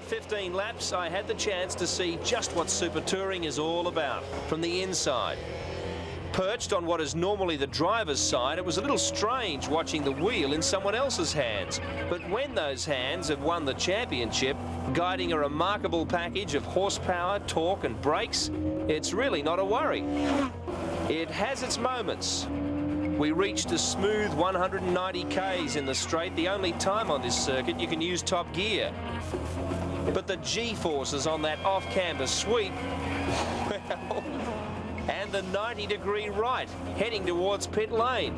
15 laps, I had the chance to see just what super touring is all about from the inside. Perched on what is normally the driver's side, it was a little strange watching the wheel in someone else's hands. But when those hands have won the championship, guiding a remarkable package of horsepower, torque and brakes, it's really not a worry. It has its moments. We reached a smooth 190 k's in the straight, the only time on this circuit you can use top gear. But the G-forces on that off-canvas sweep, well, and the 90-degree right, heading towards pit lane.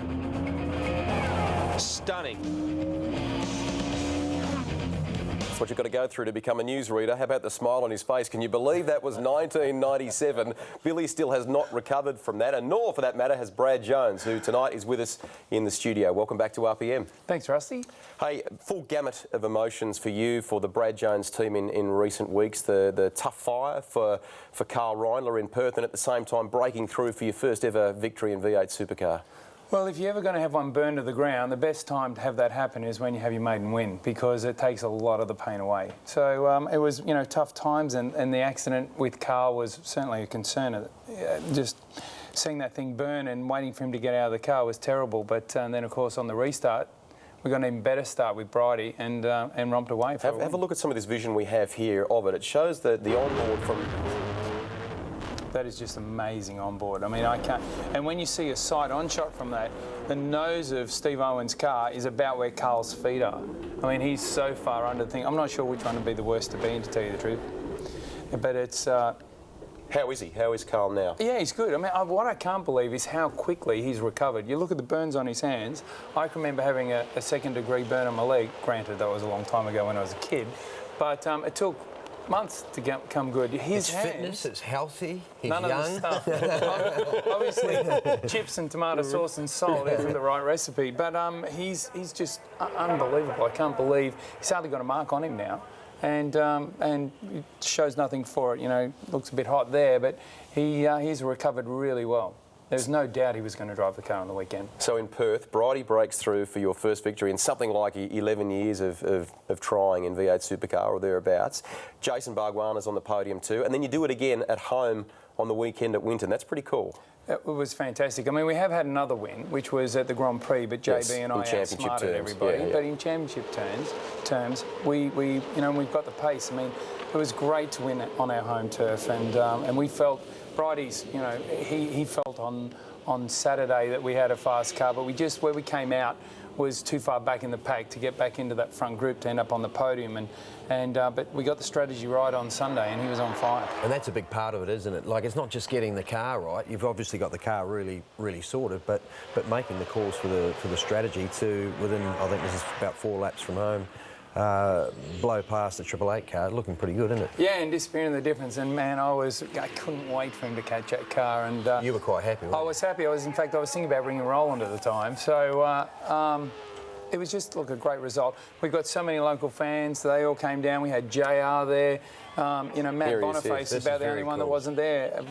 Stunning. That's what you've got to go through to become a newsreader. How about the smile on his face? Can you believe that was 1997? Billy still has not recovered from that, and nor, for that matter, has Brad Jones, who tonight is with us in the studio. Welcome back to RPM. Thanks, Rusty. Hey, full gamut of emotions for you, for the Brad Jones team in recent weeks. The tough fire for Carl Reindler in Perth, and at the same time breaking through for your first ever victory in V8 Supercar. Well, if you're ever going to have one burn to the ground, the best time to have that happen is when you have your maiden win, because it takes a lot of the pain away. So it was, tough times, and the accident with Carl was certainly a concern. Just seeing that thing burn and waiting for him to get out of the car was terrible. But then, of course, on the restart, we got an even better start with Bridie and romped away. Have a look at some of this vision we have here of it. It shows the onboard from... That is just amazing on board. I mean, I can't. And when you see a side-on shot from that, the nose of Steve Owen's car is about where Carl's feet are. I mean, he's so far under the thing. I'm not sure which one would be the worst to be in, to tell you the truth. But it's... How is he? How is Carl now? Yeah, he's good. I mean, what I can't believe is how quickly he's recovered. You look at the burns on his hands. I can remember having a second-degree burn on my leg. Granted, that was a long time ago when I was a kid. But it took months to come good. His hands, fitness, it's healthy, he's none young. Of the stuff. Obviously, chips and tomato sauce and salt isn't the right recipe, but he's just unbelievable. I can't believe he's hardly got a mark on him now, and it shows nothing for it. Looks a bit hot there, but he's recovered really well. There's no doubt he was going to drive the car on the weekend. So in Perth, Bridie breaks through for your first victory in something like 11 years of trying in V8 Supercar or thereabouts. Jason Bargwanna's on the podium too, and then you do it again at home on the weekend at Winton. That's pretty cool. It was fantastic. I mean, we have had another win, which was at the Grand Prix, but JB and I outsmarted everybody. Yeah. But in championship terms, we've got the pace. I mean, it was great to win on our home turf, and we felt Bridie's, he felt on Saturday that we had a fast car, but where we came out was too far back in the pack to get back into that front group to end up on the podium, but we got the strategy right on Sunday, and he was on fire. And that's a big part of it, isn't it? Like, it's not just getting the car right. You've obviously got the car really, really sorted, but making the calls for the strategy to within, I think this is about 4 laps from home. Blow past the 888 car, looking pretty good, isn't it? Yeah, and disappearing the difference. And man, I couldn't wait for him to catch that car. And you were quite happy, weren't you? I was happy. In fact, I was thinking about bringing Roland at the time. So it was just, a great result. We've got so many local fans. They all came down. We had JR there. Matt Boniface is about the only one that wasn't there.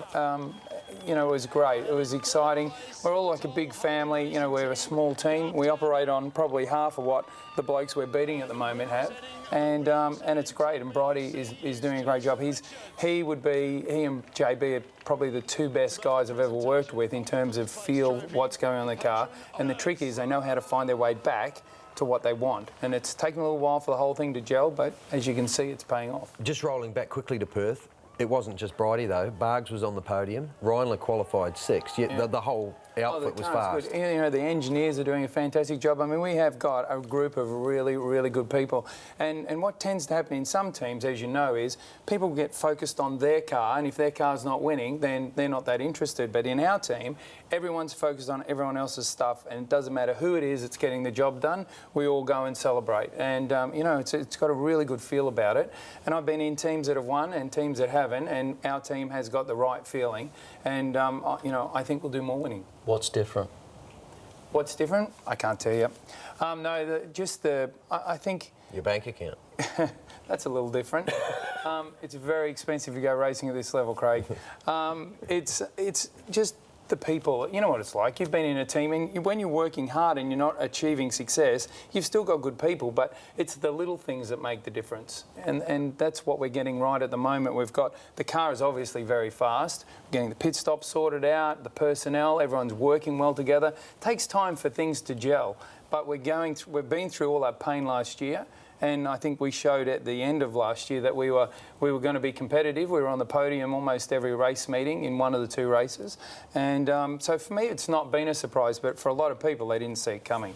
It was great. It was exciting. We're all like a big family. We're a small team. We operate on probably half of what the blokes we're beating at the moment have, and it's great. And Bridie is doing a great job. He and JB are probably the 2 best guys I've ever worked with in terms of feel what's going on in the car. And the trick is they know how to find their way back to what they want, and it's taken a little while for the whole thing to gel, but as you can see, it's paying off. Just rolling back quickly to Perth, it wasn't just Bridie though. Bargs was on the podium. Reindler qualified 6th. Yet the whole outfit was fast. Good. The engineers are doing a fantastic job. I mean, we have got a group of really, really good people. And what tends to happen in some teams, as you know, is people get focused on their car, and if their car's not winning, then they're not that interested. But in our team, everyone's focused on everyone else's stuff, and it doesn't matter who it is that's getting the job done. We all go and celebrate. And, it's got a really good feel about it. And I've been in teams that have won and teams that haven't, and our team has got the right feeling. And, I think we'll do more winning. What's different? What's different? I can't tell you. I think... Your bank account. That's a little different. It's very expensive to go racing at this level, Craig. It's just the people, you know what it's like. You've been in a team, and when you're working hard and you're not achieving success, you've still got good people, but it's the little things that make the difference. And that's what we're getting right at the moment. We've got, the car is obviously very fast, getting the pit stops sorted out, the personnel, everyone's working well together. It takes time for things to gel, but we've been through all that pain last year. And I think we showed at the end of last year that we were going to be competitive. We were on the podium almost every race meeting in one of the 2 races. And so for me, it's not been a surprise, but for a lot of people, they didn't see it coming.